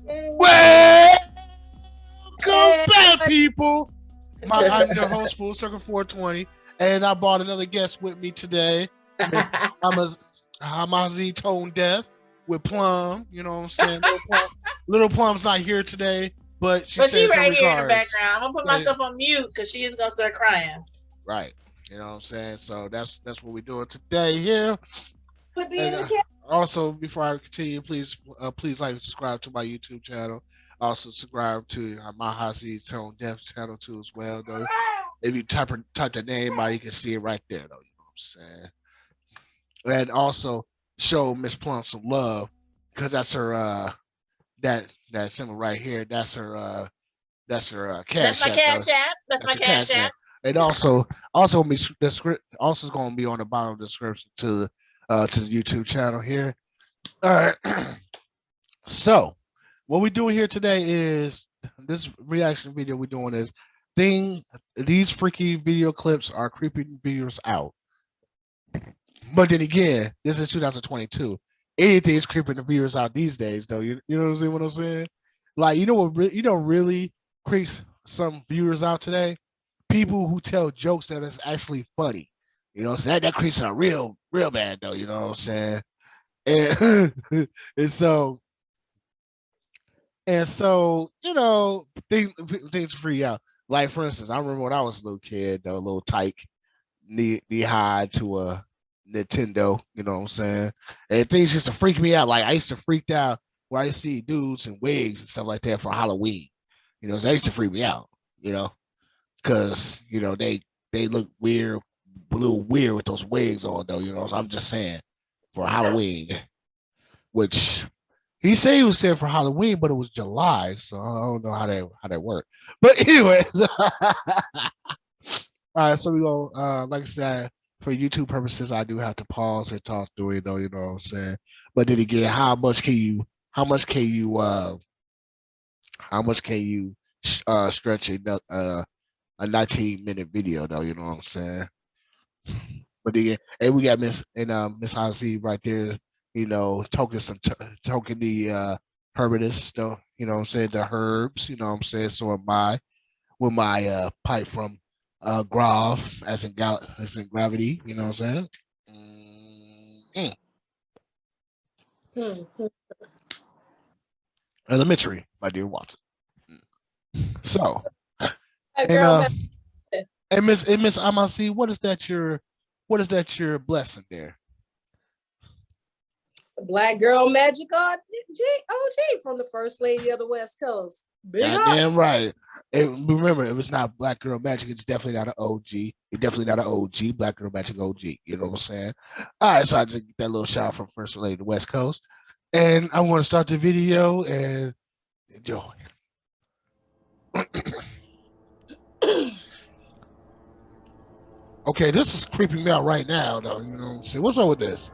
Welcome back, people. I'm your host, Full Circle 420, and I brought another guest with me today, Miss Hamazi Tone Death with Plum. You know what I'm saying? Little Plum's not here today, but she right here in the background. I'm gonna put myself on mute because she is gonna start crying. Right. You know what I'm saying? So that's what we're doing today here. And, also, before I continue, please like and subscribe to my YouTube channel. Also subscribe to my Hamazi Tone Death channel too as well. Though, if you type the name out, you can see it right there. Though, you know what I'm saying? And also show Miss Plum some love because that's her that symbol right here. That's her Cashapp. That's my Cashapp. That's my Cashapp. And also the script also is going to be on the bottom of the description to the YouTube channel here. All right. So what we're doing here today is this reaction video we're doing is these freaky video clips are creeping viewers out. But then again, this is 2022. Anything's creeping the viewers out these days, though. You know what I'm saying? Like, you know what really creeps some viewers out today? People who tell jokes that is actually funny. You know, so that creeps out real bad, though. You know what I'm saying? And so you know, things free out. Like, for instance, I remember when I was a little kid, though, a little tyke, knee high to a Nintendo, you know what I'm saying? And things used to freak me out. Like, I used to freak out when I see dudes in wigs and stuff like that for Halloween. You know, so that used to freak me out, you know, because, you know, they look weird, a little weird with those wigs on, though, you know. So I'm just saying for Halloween, which he said he was saying for Halloween, but it was July, so I don't know how that worked. But anyways, all right, so we go, like I said, for YouTube purposes, I do have to pause and talk through it, though, you know what I'm saying? But then again, how much can you stretch a 19-minute video, though, you know what I'm saying? But again, and we got Miss Hazi right there, you know, talking the herbalist, though, you know what I'm saying, the herbs, you know what I'm saying. So am I with my pipe from Grav, as in gravity, you know what I'm saying? Elementary, my dear Watson. So, and Miss Amasi, what is that your blessing there? The Black Girl Magic OG from the First Lady of the West Coast. Damn right. And remember, if it's not Black Girl Magic, it's definitely not an OG. It's definitely not an OG. Black Girl Magic OG. You know what I'm saying? All right, so I just get that little shout out from First Lady of the West Coast. And I want to start the video and enjoy. Okay, this is creeping me out right now, though. You know what I'm saying? What's up with this?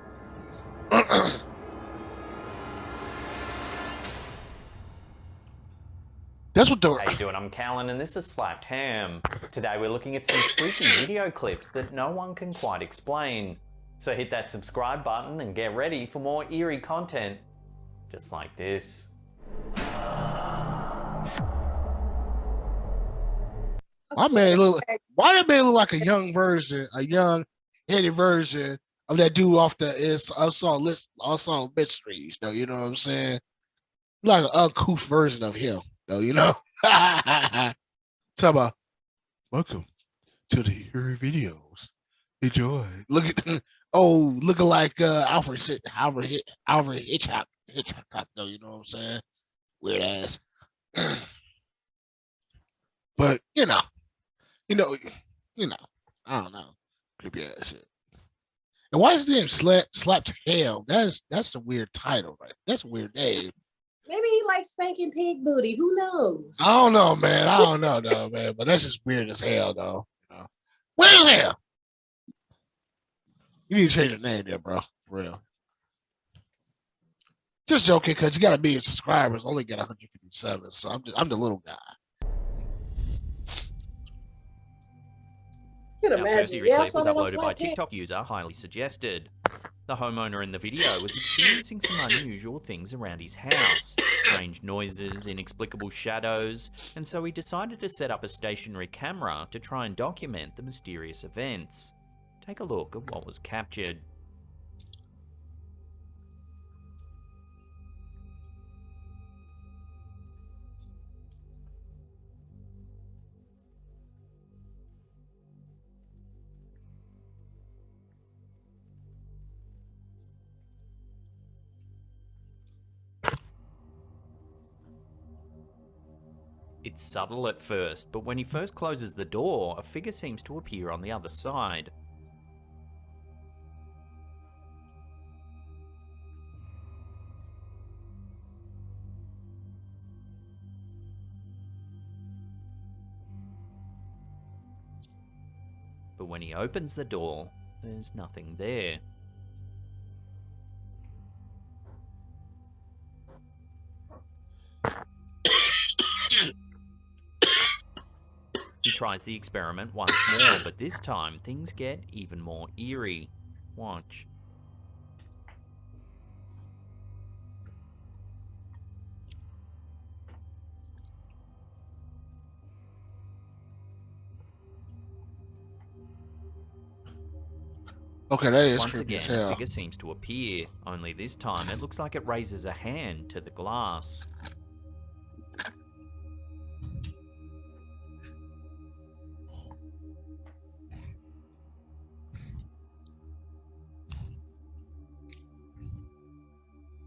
That's what How you doing? I'm Callan and this is Slapped Ham. Today we're looking at some freaky video clips that no one can quite explain. So hit that subscribe button and get ready for more eerie content just like this. Why that man look like a young headed version of that dude off the Unsolved Mysteries, though, you know what I'm saying? Like an uncouth version of him, though, you know. Talk about welcome to the eerie videos. Enjoy. Look at looking like Alfred Hitchcock, though, you know what I'm saying? Weird ass. But you know, I don't know. Creepy ass shit. And why is his name Slapped Ham? That's a weird title, right? That's a weird name. Maybe he likes spanking pig booty. Who knows? I don't know, man. I don't know, though, man. But that's just weird as hell, though. You know? Weird as hell. You need to change your name there, bro. For real. Just joking, because you got a million subscribers. Only get 157, so I'm the little guy. Our first eerie clip was uploaded by TikTok user Highly Suggested. The homeowner in the video was experiencing some unusual things around his house, strange noises, inexplicable shadows, and so he decided to set up a stationary camera to try and document the mysterious events. Take a look at what was captured. It's subtle at first, but when he first closes the door, a figure seems to appear on the other side. But when he opens the door, there's nothing there. He tries the experiment once more, but this time things get even more eerie. Watch. Okay, that is Once creepy as again, a hell. figure seems to appear, only this time it looks like it raises a hand to the glass.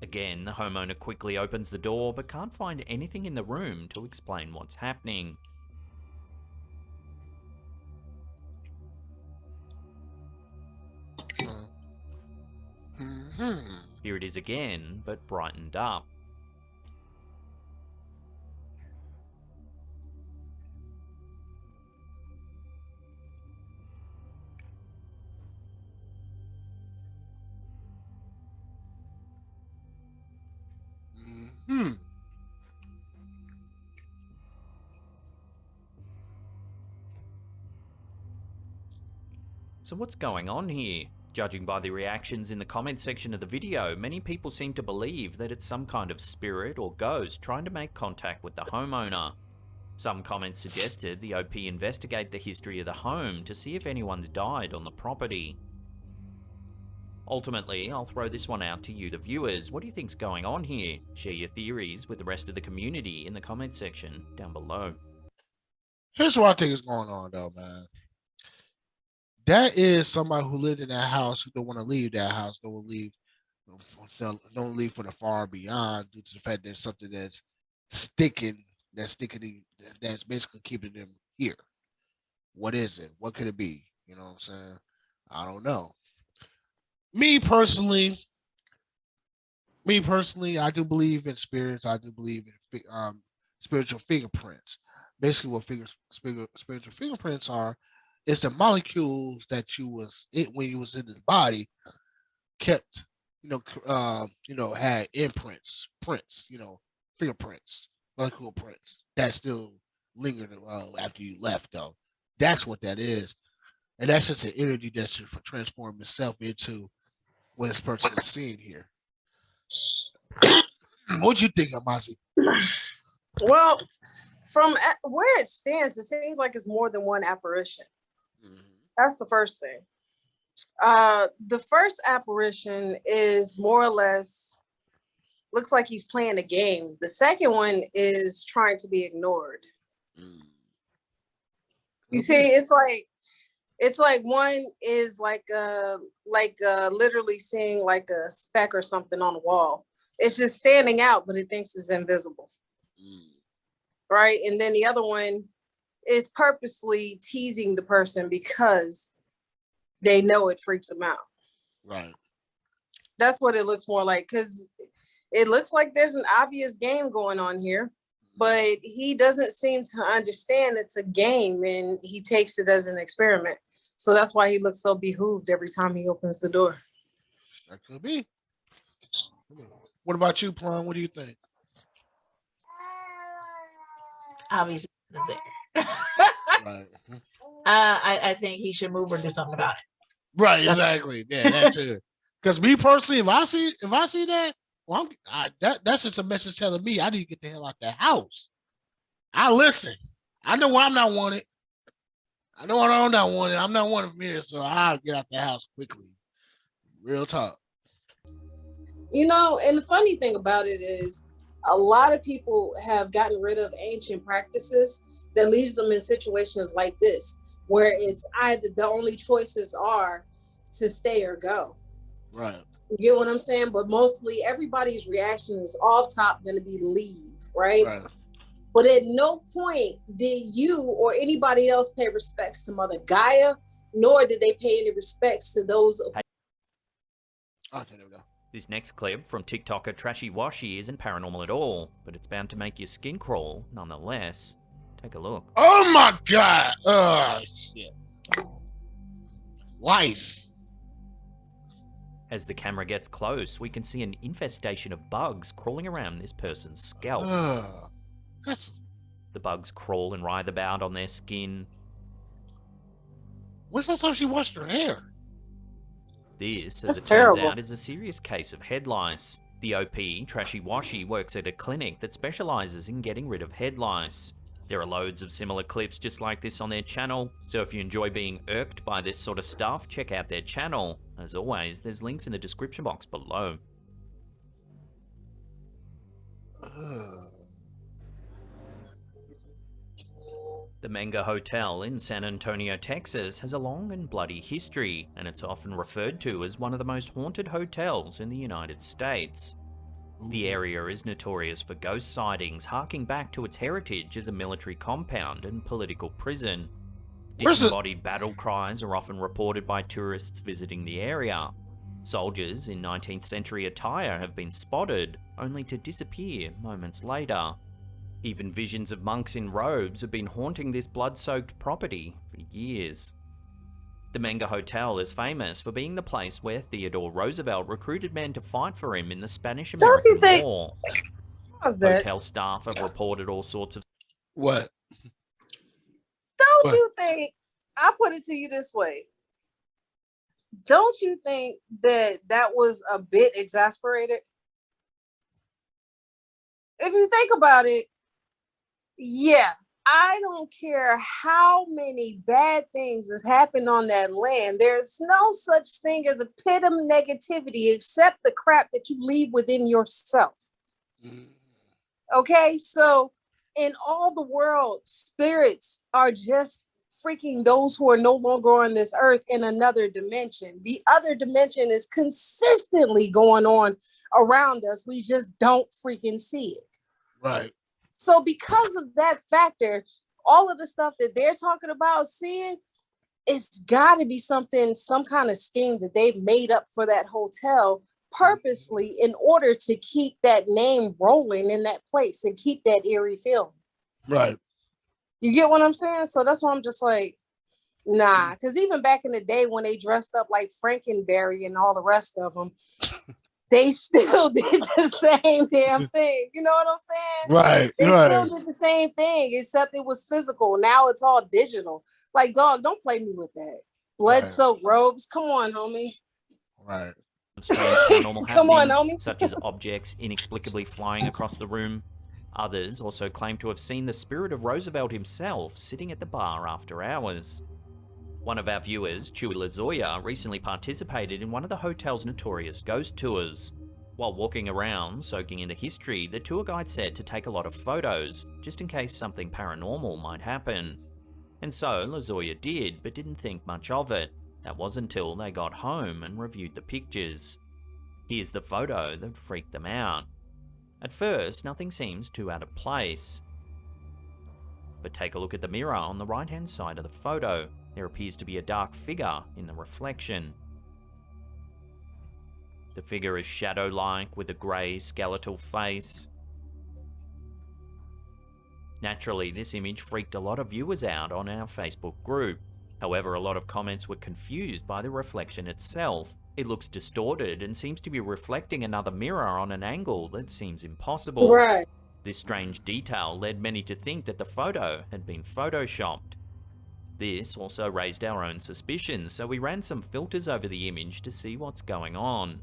Again, the homeowner quickly opens the door but can't find anything in the room to explain what's happening. Here it is again, but brightened up. So what's going on here? Judging by the reactions in the comment section of the video, many people seem to believe that it's some kind of spirit or ghost trying to make contact with the homeowner. Some comments suggested the OP investigate the history of the home to see if anyone's died on the property. Ultimately, I'll throw this one out to you, the viewers. What do you think's going on here? Share your theories with the rest of the community in the comment section down below. Here's what I think is going on, though, man. That is somebody who lived in that house who don't want to leave that house, don't leave for the far beyond due to the fact there's something that's sticking, that's basically keeping them here. What is it? What could it be? You know what I'm saying? I don't know. Me personally, I do believe in spirits. I do believe in spiritual fingerprints. Basically, what spiritual fingerprints are, it's the molecules that you was it when you was in the body kept, had imprints, fingerprints, molecular prints that still lingered after you left. Though that's what that is, and that's just an energy that should transform itself into what this person is seeing here. What you think, Amasi? Well, from where it stands, it seems like it's more than one apparition. That's the first thing. The first apparition is more or less looks like he's playing a game. The second one is trying to be ignored. You see, it's like one is like literally seeing like a speck or something on the wall. It's just standing out, but it thinks it's invisible. Right? And then the other one is purposely teasing the person because they know it freaks them out. Right. That's what it looks more like, because it looks like there's an obvious game going on here, but he doesn't seem to understand it's a game and he takes it as an experiment. So that's why he looks so behooved every time he opens the door. That could be. What about you, Plum? What do you think? Obviously, it's there. Right. I think he should move or do something about it. Right, exactly. Yeah, that too. Because me personally, if I see that, well, that's just a message telling me I need to get the hell out the house. I listen. I know when I'm not wanted. I know when I'm not wanted. I'm not wanted from here, so I'll get out the house quickly. Real talk. You know, and the funny thing about it is a lot of people have gotten rid of ancient practices that leaves them in situations like this, where it's either the only choices are to stay or go. Right. You get what I'm saying? But mostly everybody's reaction is off top going to be leave, right? Right. But at no point did you or anybody else pay respects to Mother Gaia, nor did they pay any respects to those. Okay, there we go. This next clip from TikToker Trashy Washy isn't paranormal at all, but it's bound to make your skin crawl nonetheless. Take a look. Oh my god! Oh shit! Weiss. As the camera gets close, we can see an infestation of bugs crawling around this person's scalp. That's. The bugs crawl and writhe about on their skin. When's the last time she washed her hair? This, as That's it turns terrible. out, is a serious case of head lice. The OP, Trashy Washy, works at a clinic that specializes in getting rid of head lice. There are loads of similar clips just like this on their channel, so if you enjoy being irked by this sort of stuff, check out their channel. As always, there's links in the description box below. The Manga Hotel in San Antonio, Texas has a long and bloody history, and it's often referred to as one of the most haunted hotels in the United States. The area is notorious for ghost sightings, harking back to its heritage as a military compound and political prison. Disembodied battle cries are often reported by tourists visiting the area. Soldiers in 19th century attire have been spotted, only to disappear moments later. Even visions of monks in robes have been haunting this blood-soaked property for years. The Manga Hotel is famous for being the place where Theodore Roosevelt recruited men to fight for him in the Spanish-American War. Hotel staff have reported all sorts of... What? Don't you think, I'll put it to you this way. Don't you think that that was a bit exasperated? If you think about it, yeah, I don't care how many bad things has happened on that land. There's no such thing as a pit of negativity except the crap that you leave within yourself. Okay, so in all the world, spirits are just freaking those who are no longer on this earth in another dimension. The other dimension is consistently going on around us. We just don't freaking see it. Right. So because of that factor, all of the stuff that they're talking about seeing, it's got to be something, some kind of scheme that they've made up for that hotel purposely in order to keep that name rolling in that place and keep that eerie feeling. Right. You get what I'm saying? So that's why I'm just like, nah. Because even back in the day when they dressed up like Frankenberry and all the rest of them, they still did the same damn thing. You know what I'm saying? Right. They Right. still did the same thing, except it was physical. Now it's all digital. Like, dog, don't play me with that. Blood-soaked robes. Come on, homie. Right. strange paranormal Come on, happenings, homie. such as objects inexplicably flying across the room. Others also claim to have seen the spirit of Roosevelt himself sitting at the bar after hours. One of our viewers, Chewy Lazoya, recently participated in one of the hotel's notorious ghost tours. While walking around, soaking in the history, the tour guide said to take a lot of photos, just in case something paranormal might happen. And so Lazoya did, but didn't think much of it. That was until they got home and reviewed the pictures. Here's the photo that freaked them out. At first, nothing seems too out of place. But take a look at the mirror on the right-hand side of the photo. There appears to be a dark figure in the reflection. The figure is shadow-like with a grey skeletal face. Naturally, this image freaked a lot of viewers out on our Facebook group. However, a lot of comments were confused by the reflection itself. It looks distorted and seems to be reflecting another mirror on an angle that seems impossible. Right. This strange detail led many to think that the photo had been photoshopped. This also raised our own suspicions, so we ran some filters over the image to see what's going on.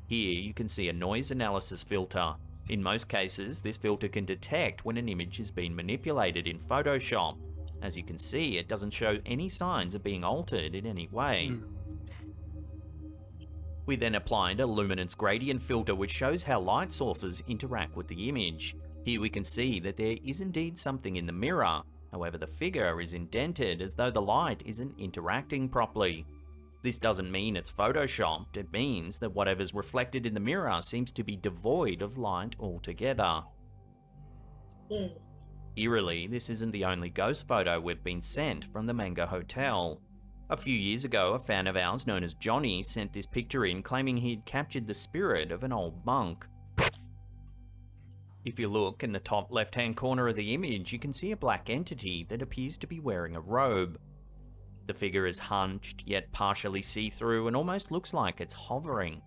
Here you can see a noise analysis filter. In most cases, this filter can detect when an image has been manipulated in Photoshop. As you can see, it doesn't show any signs of being altered in any way. We then applied a luminance gradient filter which shows how light sources interact with the image. Here we can see that there is indeed something in the mirror, however the figure is indented as though the light isn't interacting properly. This doesn't mean it's photoshopped, it means that whatever's reflected in the mirror seems to be devoid of light altogether. Eerily, this isn't the only ghost photo we've been sent from the Manga Hotel. A few years ago, a fan of ours known as Johnny sent this picture in claiming he'd captured the spirit of an old monk. If you look in the top left-hand corner of the image, you can see a black entity that appears to be wearing a robe. The figure is hunched, yet partially see-through, and almost looks like it's hovering.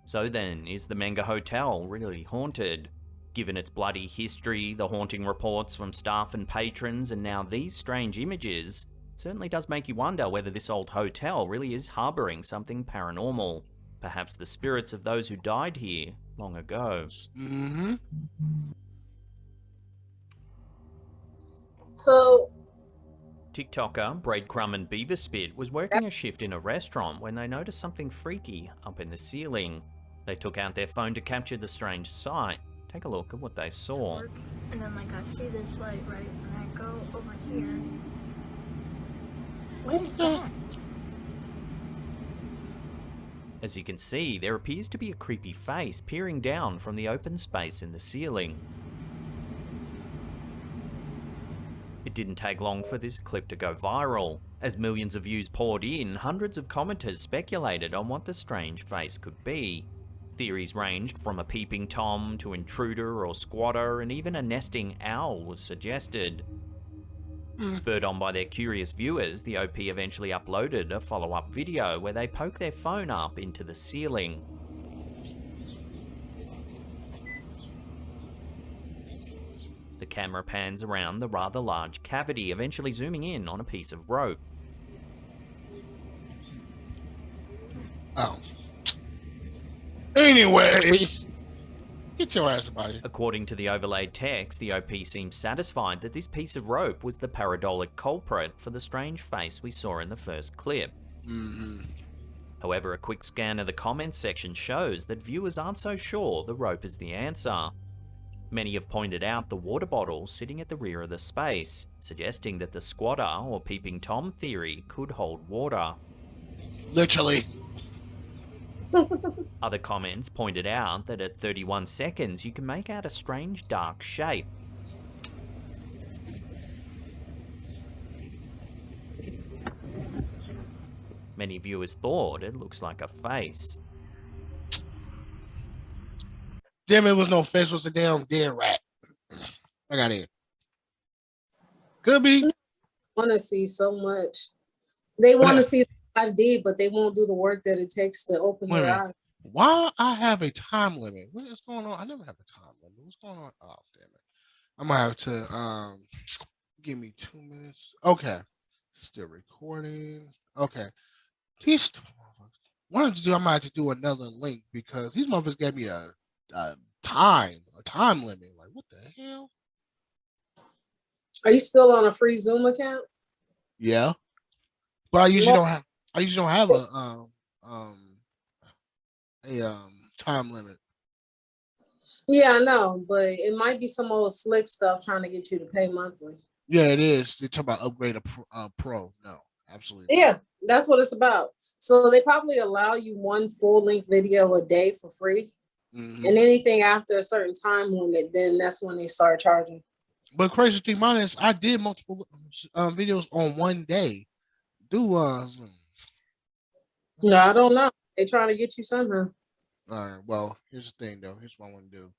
So then, is the Manga Hotel really haunted? Given its bloody history, the haunting reports from staff and patrons, and now these strange images, it certainly does make you wonder whether this old hotel really is harboring something paranormal. Perhaps the spirits of those who died here long ago. So, TikToker Breadcrumb and Beaverspit was working a shift in a restaurant when they noticed something freaky up in the ceiling. They took out their phone to capture the strange sight. Take a look at what they saw. And then like I see this light, right? And I go over here. What is that? As you can see, there appears to be a creepy face peering down from the open space in the ceiling. It didn't take long for this clip to go viral. As millions of views poured in, hundreds of commenters speculated on what the strange face could be. Theories ranged from a peeping Tom to intruder or squatter, and even a nesting owl was suggested. Spurred on by their curious viewers, the OP eventually uploaded a follow-up video where they poke their phone up into the ceiling. The camera pans around the rather large cavity, eventually zooming in on a piece of rope. Oh. Anyways, get your ass about it. According to the overlaid text, the OP seemed satisfied that this piece of rope was the pareidolia culprit for the strange face we saw in the first clip. However, a quick scan of the comments section shows that viewers aren't so sure the rope is the answer. Many have pointed out the water bottle sitting at the rear of the space, suggesting that the squatter or peeping Tom theory could hold water. Literally. Other comments pointed out that at 31 seconds you can make out a strange dark shape. Many viewers thought it looks like a face. Damn, it was no face, it was a damn dead rat. I got it. Could be. Want to see so much. They want to see 5D, but they won't do the work that it takes to open their eyes. Why I have a time limit? What is going on? I never have a time limit. What's going on? Oh, damn it. I'm gonna have to give me 2 minutes. Okay. Still recording. Okay. These what I'm to do, I might have to do another link because these motherfuckers gave me a time limit. Like, what the hell? Are you still on a free Zoom account? Yeah. But I usually don't have a time limit. Yeah, I know, but it might be some old slick stuff trying to get you to pay monthly. Yeah, it is. They talk about upgrade a pro. No, absolutely. Yeah, that's what it's about. So they probably allow you one full-length video a day for free. And anything after a certain time limit, then that's when they start charging. But crazy thing about it is I did multiple videos on one day. No, I don't know. They're trying to get you somehow. All right. Well, here's the thing, though. Here's what I want to do.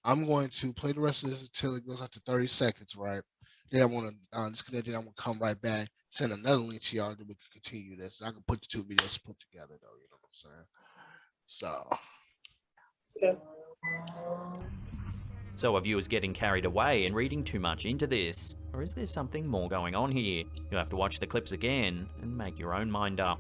I'm going to play the rest of this until it goes out to 30 seconds, right? Then I'm going to disconnect it. I'm going to come right back, send another link to y'all that we can continue this. I can put the two videos put together, though. You know what I'm saying? So. Okay. So are viewers getting carried away and reading too much into this? Or is there something more going on here? You'll have to watch the clips again and make your own mind up.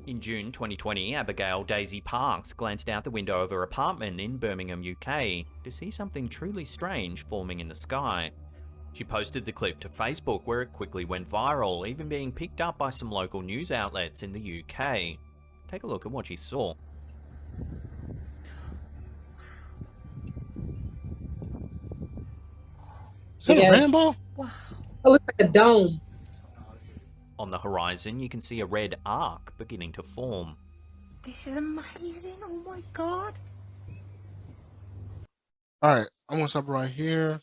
In June 2020, Abigail Daisy Parks glanced out the window of her apartment in Birmingham, UK, to see something truly strange forming in the sky. She posted the clip to Facebook, where it quickly went viral, even being picked up by some local news outlets in the UK. Take a look at what she saw. Is that a Yes. rainbow? Wow. It looks like a dome. On the horizon, you can see a red arc beginning to form. This is amazing. Oh my god. All right, I'm gonna stop right here.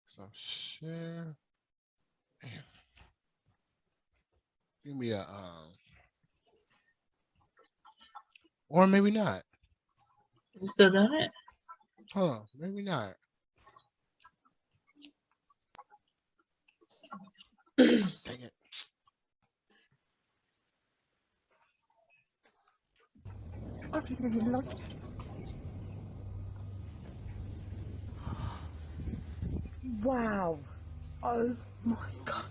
So share. Damn. Give me a or maybe not. Still got it. Huh? Maybe not. Dang it. I really like it. Wow. Oh my god.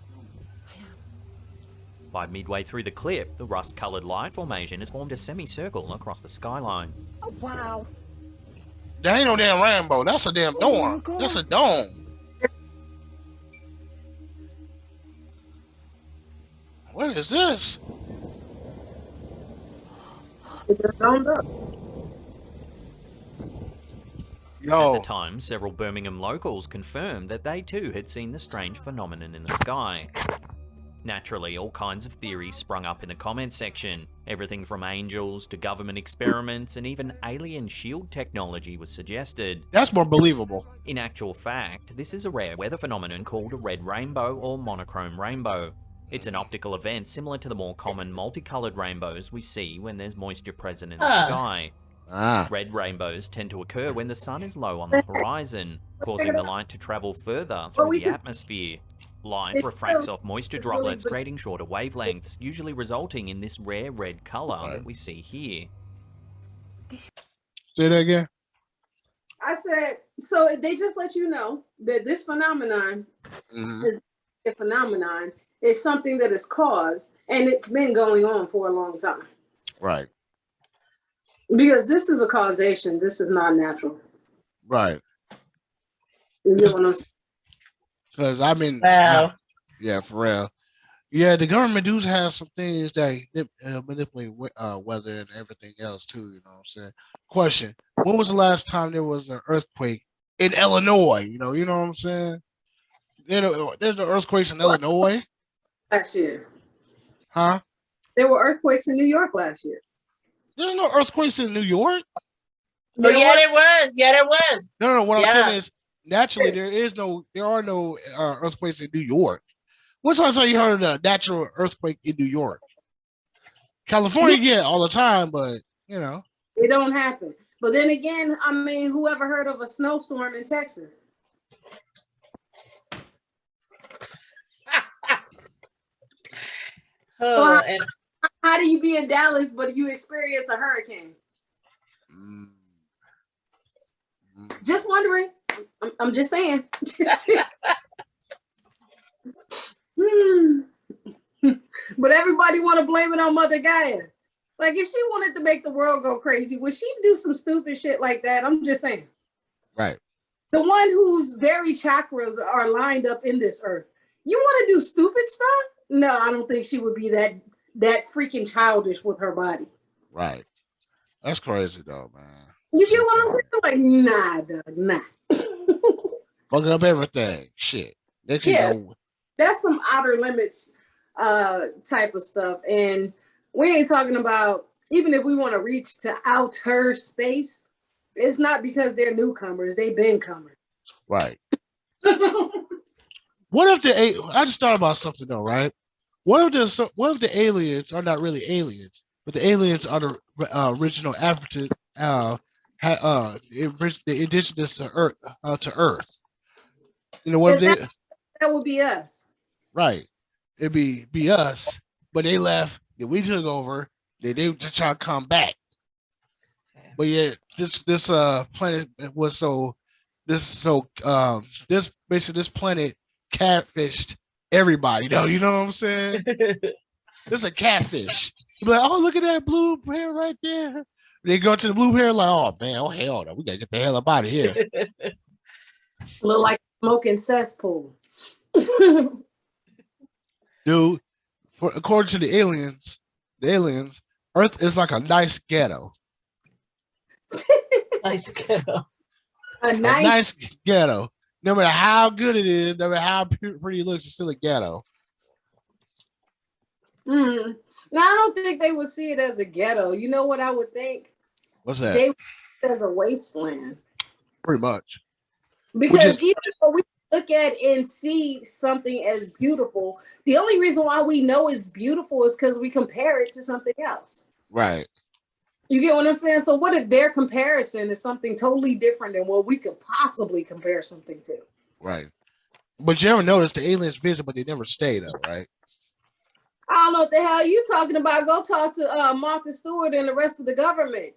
By midway through the clip, the rust-coloured light formation has formed a semicircle across the skyline. Oh, wow. That ain't no damn rainbow. That's a damn Oh my dome. God. That's a dome. What is this? It just domed up. At Yo, the time, several Birmingham locals confirmed that they too had seen the strange phenomenon in the sky. Naturally, all kinds of theories sprung up in the comments section. Everything from angels to government experiments and even alien shield technology was suggested. that's more believable. In actual fact, this is a rare weather phenomenon called a red rainbow or monochrome rainbow. It's an optical event similar to the more common multicolored rainbows we see when there's moisture present in the Ah. sky. Ah, Red rainbows tend to occur when the sun is low on the horizon, causing the light to travel further through the atmosphere. Light refracts off moisture droplets, creating shorter wavelengths, usually resulting in this rare red color that we see here. say that again. I said, so they just let you know that this phenomenon Mhm. is a phenomenon. It's something that is caused, and it's been going on for a long time. Right, Because this is a causation. This is not natural. right. You get what I'm saying? Because I mean, Wow. yeah, for real. Yeah, the government does have some things that manipulate weather and everything else too. You know what I'm saying? Question: when was the last time there was an earthquake in Illinois? You know what I'm saying? There's no earthquakes in Illinois, Last year. huh? There were earthquakes in New York last year. There's no earthquakes in New York. Oh, There yeah, were- there was. Yeah, there was. No. What I'm Yeah. saying is, naturally, there are no earthquakes in New York. When's the last time you heard of a natural earthquake in New York? California, yeah, all the time, but you know, It don't happen. But then again, I mean, whoever heard of a snowstorm in Texas? Oh, and How do you be in Dallas but you experience a hurricane? mm, Just wondering. I'm just saying. But everybody want to blame it on Mother Gaia. Like, if she wanted to make the world go crazy, would she do some stupid shit like that? I'm just saying. right. The one whose very chakras are lined up in this earth. You want to do stupid stuff? No, I don't think she would be that freaking childish with her body. Right. That's crazy though, man. You get what I'm saying? Like, nah, dog, nah. Fucking up everything. Shit. Next Yeah. you know, That's some outer limits type of stuff. And we ain't talking about, even if we want to reach to outer space, it's not because they're newcomers. They've been comers. right. What if I just thought about something though, right? What if the aliens are not really aliens, but the aliens are the original African the indigenous to Earth You know what if they That would be us. right. It'd be us, but they left Then we took over. Then they just try to come back. But yeah, this planet was this basically this planet catfished everybody though. You know what I'm saying? This is a catfish. You be like, oh, look at that blue hair right there. They go to the blue hair like, oh man, oh hell no, we gotta get the hell up out of here. Look like a smoking cesspool. Dude, according to the aliens, Earth is like a nice ghetto. Nice ghetto. A A nice ghetto. No matter how good it is, no matter how pretty it looks, it's still a ghetto. Mm. Now I don't think they would see it as a ghetto. You know what I would think? What's that? They would see it as a wasteland. Pretty much. Because even though we look at and see something as beautiful, the only reason why we know it's beautiful is because we compare it to something else. Right. You get what I'm saying? So what if their comparison is something totally different than what we could possibly compare something to? Right. But you ever notice the aliens visit, but they never stay though, right? I don't know what the hell you talking about. Go talk to Martha Stewart and the rest of the government.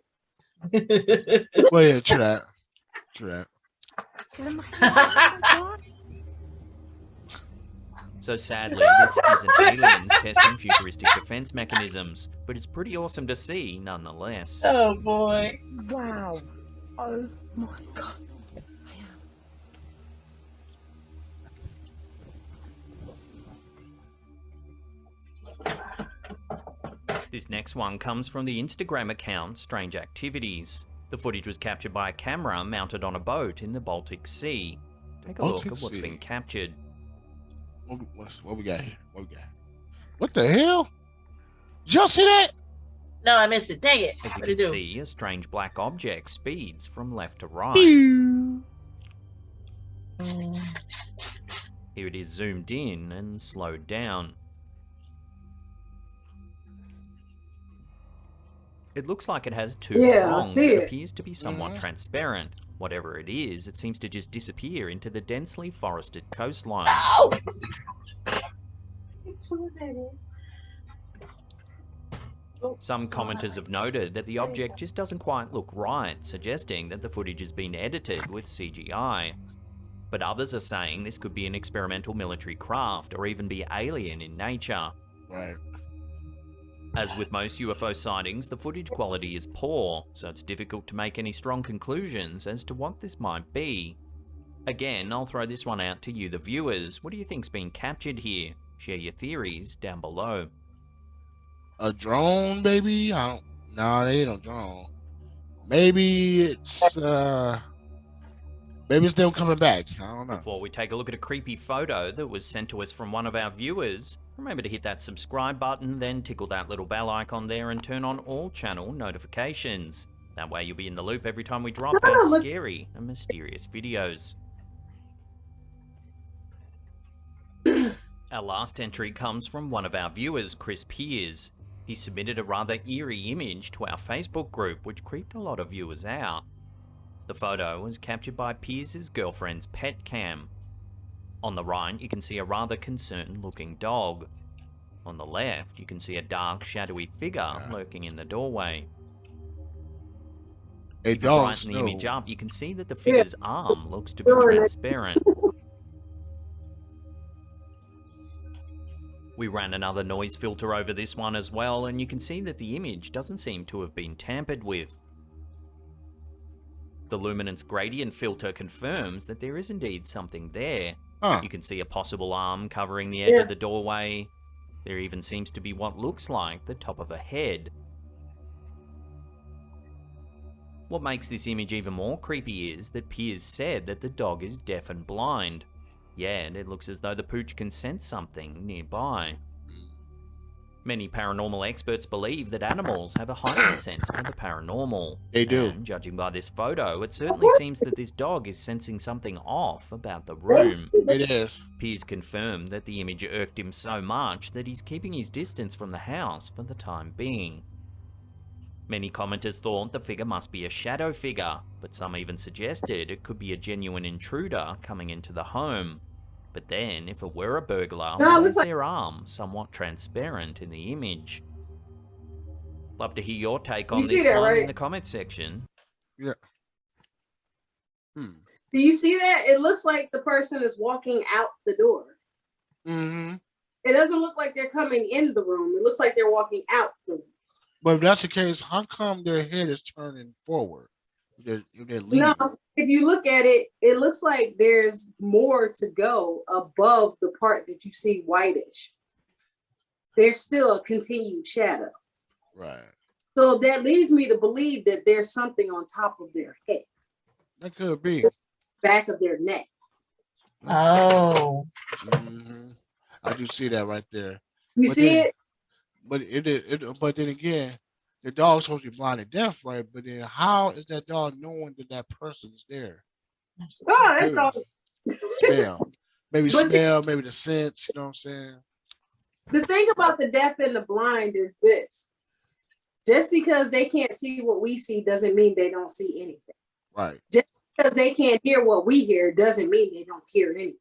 Well, yeah, true that. True that. So sadly, this isn't aliens testing futuristic defense mechanisms, but it's pretty awesome to see nonetheless. Oh boy. Wow. Oh my god. This next one comes from the Instagram account Strange Activities. The footage was captured by a camera mounted on a boat in the Baltic Sea. Take a look at what's been captured. What we got here? What the hell? Did y'all see that? No, I missed it. Dang it. As you What'd can it do? see, a strange black object speeds from left to right. Here it is zoomed in and slowed down. It looks like it has two prongs that appears to be somewhat transparent. Whatever it is, it seems to just disappear into the densely forested coastline. Oh! Some commenters have noted that the object just doesn't quite look right, suggesting that the footage has been edited with CGI. But others are saying this could be an experimental military craft or even be alien in nature. Right. As with most UFO sightings, the footage quality is poor, so it's difficult to make any strong conclusions as to what this might be. Again, I'll throw this one out to you, the viewers. What do you think's been captured here? Share your theories down below. A drone, baby? No, they ain't no drone. Maybe it's them coming back. I don't know. Before we take a look at a creepy photo that was sent to us from one of our viewers, remember to hit that subscribe button, then tickle that little bell icon there and turn on all channel notifications. That way you'll be in the loop every time we drop our scary and mysterious videos. Our last entry comes from one of our viewers, Chris Piers. He submitted a rather eerie image to our Facebook group, which creeped a lot of viewers out. The photo was captured by Piers' girlfriend's pet cam. On the right, you can see a rather concerned-looking dog. On the left, you can see a dark, shadowy figure lurking in the doorway. If you brighten the image up, you can see that the figure's arm looks to be transparent. We ran another noise filter over this one as well, and you can see that the image doesn't seem to have been tampered with. The luminance gradient filter confirms that there is indeed something there. You can see a possible arm covering the edge of the doorway. There even seems to be what looks like the top of a head. What makes this image even more creepy is that Piers said that the dog is deaf and blind. Yeah, and it looks as though the pooch can sense something nearby. Many paranormal experts believe that animals have a heightened sense of the paranormal. They do. And judging by this photo, it certainly seems that this dog is sensing something off about the room. It is. Piers confirmed that the image irked him so much that he's keeping his distance from the house for the time being. Many commenters thought the figure must be a shadow figure, but some even suggested it could be a genuine intruder coming into the home. But then, if it were a burglar, why is their arm somewhat transparent in the image? Love to hear your take on You see this that, one in right? the comments section. Yeah. Do you see that? It looks like the person is walking out the door. Mm-hmm. It doesn't look like they're coming in the room. It looks like they're walking out the room. But if that's the case, how come their head is turning forward? If they're leaving? No, if you look at it, it looks like there's more to go above the part that you see whitish. There's still a continued shadow. Right. So that leads me to believe that there's something on top of their head. That could be. Back of their neck. Oh. Mm-hmm. I do see that right there. You But see then- it? But then again, the dog's supposed to be blind and deaf, right? But then how is that dog knowing that that person is there? Oh, that's Maybe all. smell. Maybe But see- smell, maybe the sense, you know what I'm saying? The thing about the deaf and the blind is this. Just because they can't see what we see doesn't mean they don't see anything. Right, Because they can't hear what we hear doesn't mean they don't hear anything.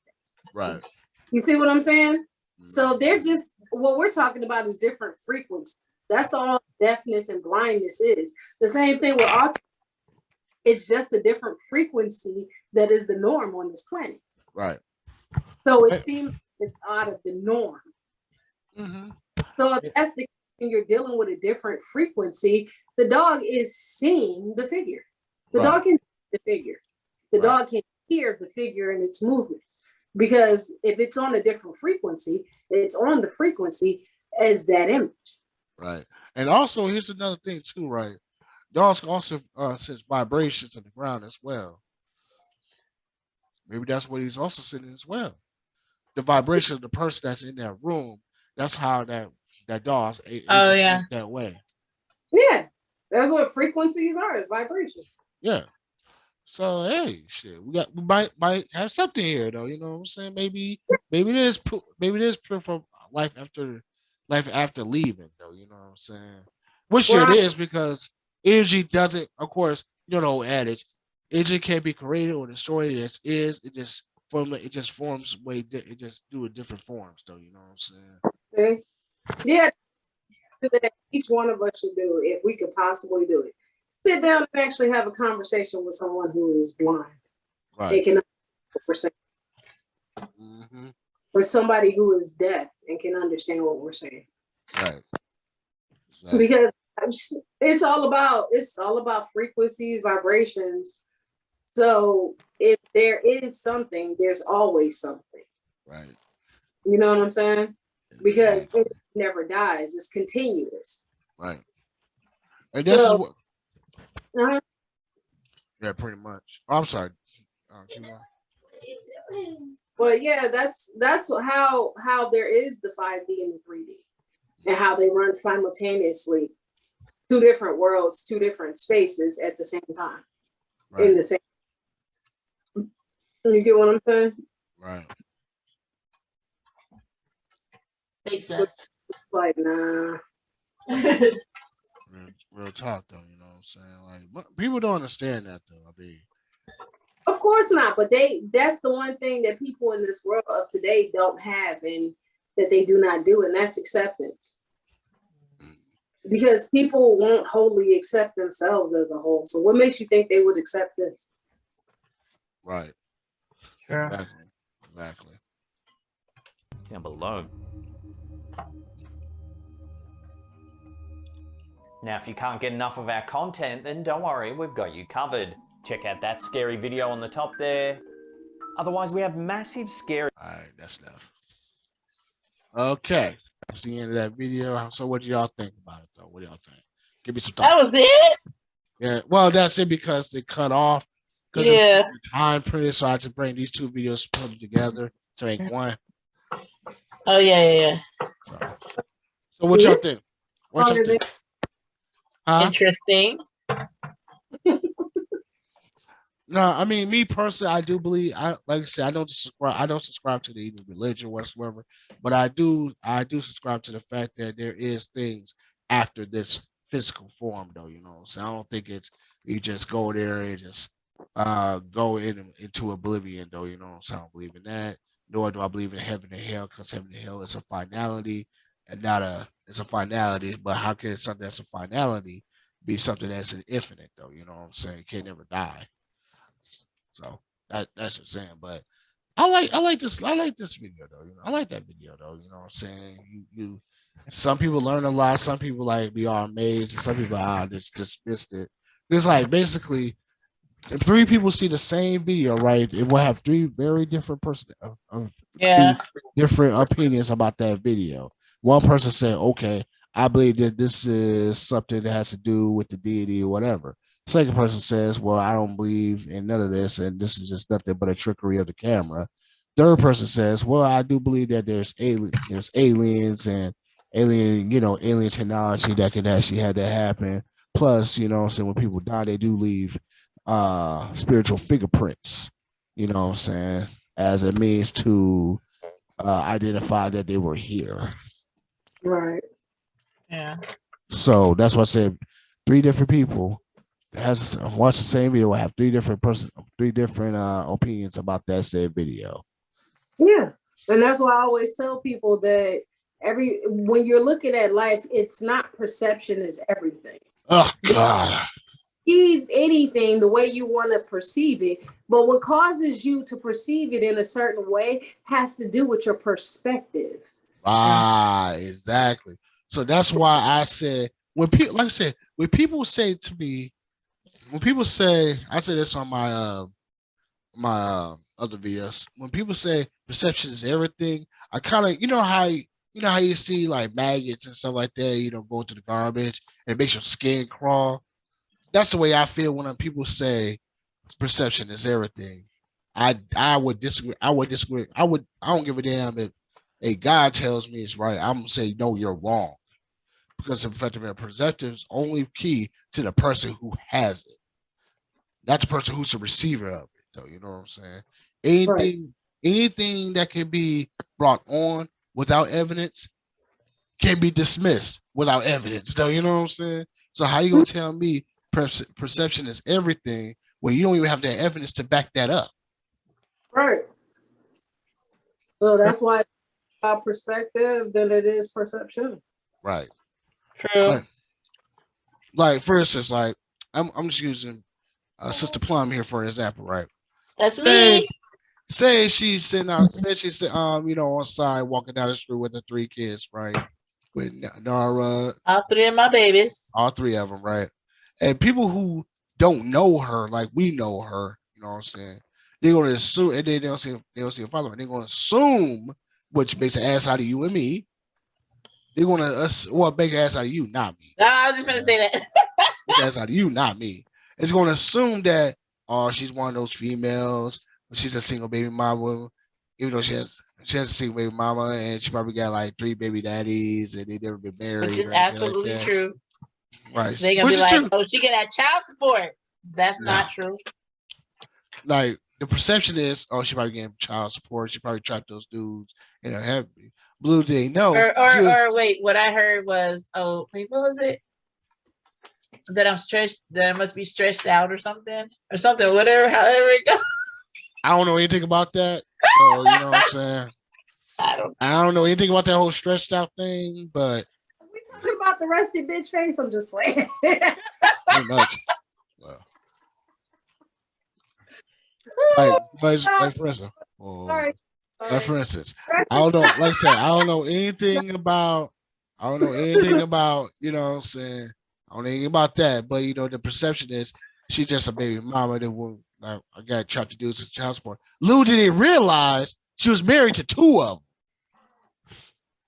right. You see what I'm saying? Mm-hmm. So they're just, what we're talking about is different frequencies. That's all deafness and blindness is. The same thing with autism. It's just a different frequency that is the norm on this planet. Right. So it seems it's out of the norm. Mm-hmm. So if that's the case and you're dealing with a different frequency, the dog is seeing the figure. The Right. dog can see the figure. The Right. dog can hear the figure and its movement. Because if it's on a different frequency, it's on the frequency as that image. Right. And also, here's another thing too, right? Dogs can also sense vibrations in the ground as well. Maybe that's what he's also sending as well. The vibration of the person that's in that room. That's how that dog's Oh, yeah. that way. Yeah, that's what frequencies are, it's vibration. Yeah. So hey, shit, we might have something here though. You know what I'm saying? Maybe there's proof of life after leaving though. You know what I'm saying? Which it Right. is because energy doesn't. Of course, you know the old adage, energy can't be created or destroyed. It is. It just forms it just do it different forms though. You know what I'm saying? Okay. Yeah, that each one of us should do if we could possibly do it. Sit down and actually have a conversation with someone who is blind. They Right. can understand what we're saying. Mm-hmm. Or somebody who is deaf and can understand what we're saying. Right. Exactly. Because it's all about frequencies, vibrations. So if there is something, there's always something. Right. You know what I'm saying? Because Exactly. it never dies. It's continuous. Right. And this So- is what. Uh-huh. Yeah, pretty much. Oh, I'm sorry. Keep on. But yeah, that's how there is the 5D and the 3D, and how they run simultaneously, two different worlds, two different spaces at the same time, in Right. the same. You get what I'm saying? Right. Makes sense. Like, nah. Real talk though, you know what I'm saying? Like but people don't understand that though. I mean, Of course not, but that's the one thing that people in this world of today don't have and that they do not do, and that's acceptance. Because people won't wholly accept themselves as a whole. So what makes you think they would accept this? right. Sure. Exactly. Down below. Now, if you can't get enough of our content, then don't worry, we've got you covered. Check out that scary video on the top there. Otherwise, we have massive scary... All right, that's enough. Okay. That's the end of that video. So what do y'all think about it though? What do y'all think? Give me some thoughts. That was it? Yeah, well, that's it because they cut off. Because Yeah. of the time printed, so I had to bring these two videos, put them together to make one. Oh, yeah. So what y'all think? What y'all think? Huh? Interesting. No, I mean me personally, I do believe like I said, I don't subscribe to the religion whatsoever, but I do subscribe to the fact that there is things after this physical form though, you know. So I don't think it's you just go there and just go into oblivion though, you know. So I don't believe in that, nor do I believe in heaven and hell, because heaven and hell is a finality. and not it's a finality. But how can something that's a finality be something that's an infinite though? You know what I'm saying? It can't never die. So that's what I'm saying. But I like this video though. You know, I like that video though. You know what I'm saying? You some people learn a lot, some people like be all amazed, and some people just dismissed it. It's like basically if three people see the same video, right? It will have three very different Yeah. different opinions about that video. One person said, "Okay, I believe that this is something that has to do with the deity or whatever." Second person says, "Well, I don't believe in none of this, and this is just nothing but a trickery of the camera." Third person says, "Well, I do believe that there's aliens and alien technology that can actually have that happen. Plus, you know, what I'm saying when people die, they do leave spiritual fingerprints. You know what I'm saying, as a means to identify that they were here." Right. Yeah. So that's why I said three different people has watch the same video will have three different opinions about that said video. Yeah. And that's why I always tell people that when you're looking at life, it's not perception is everything. Oh God. Perceive anything the way you want to perceive it, but what causes you to perceive it in a certain way has to do with your perspective. Right, exactly. So that's why I said when people like I said, when people say to me, when people say I say this on my other videos, when people say perception is everything, I kind of you know how you see like maggots and stuff like that, go to the garbage and it makes your skin crawl. That's the way I feel when people say perception is everything. I would disagree. I would disagree. I don't give a damn if a guy tells me it's right. I'm gonna say no, you're wrong. Because effective and perceptive is only key to the person who has it, not the person who's the receiver of it, though. You know what I'm saying? Anything that can be brought on without evidence can be dismissed without evidence, though. You know what I'm saying? So how you gonna tell me perception is everything when you don't even have that evidence to back that up? Right. So that's why it's about perspective than it is perception. Right. True. Like for instance, like I'm just using Sister Plum here for an example, right? That's me. Say she's sitting out, say she's on side walking down the street with the three kids, right? With Nara, All three of my babies. all three of them, right? And people who don't know her, like we know her, you know what I'm saying? They're gonna assume, and they don't see a follower. They're gonna assume, which makes an ass out of you and me. They're gonna make an ass out of you, not me. No, I was just gonna say that. Make an ass out of you, not me. It's gonna assume that she's one of those females. She's a single baby mama, even though she has a single baby mama, and she probably got like 3 baby daddies, and they never been married. Which is or anything absolutely like that. true. Right? They're gonna Which be is like, true. "Oh, she get that child support." That's No. not true. Like the perception is, she probably getting child support. She probably trapped those dudes in her head. Blue didn't know. Or wait, what I heard was, oh, wait, what was it? That I'm stressed. That I must be stressed out or something, whatever. However it goes. I don't know anything about that. So you know what I'm saying. I don't know anything about that whole stressed out thing, but We talking about the rusty bitch face. I'm just playing. pretty much. Well, like for instance, like for instance, I don't know. Like I said, I don't know anything about. You know what I'm saying. I don't know anything about that, but the perception is she's just a baby mama that will. I got trapped to do some child support. Lou didn't realize she was married to 2 of them.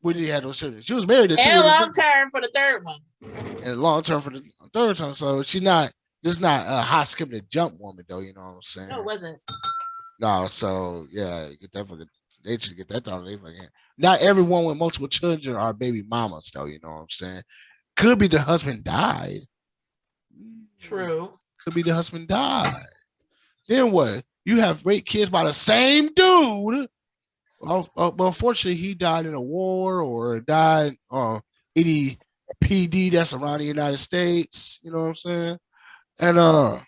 We didn't have those children. She was married to 2 And of a them. long term for the third one. And long term for the third time. So she's not just not a hot skip and jump woman though. You know what I'm saying? No, it wasn't. No, so yeah, get that fucking. They should get that done. Not everyone with multiple children are baby mamas though. You know what I'm saying? Could be the husband died. True. Could be the husband died. Then what? You have raped kids by the same dude. Well, unfortunately, he died in a war or died any PD that's around the United States. You know what I'm saying? And I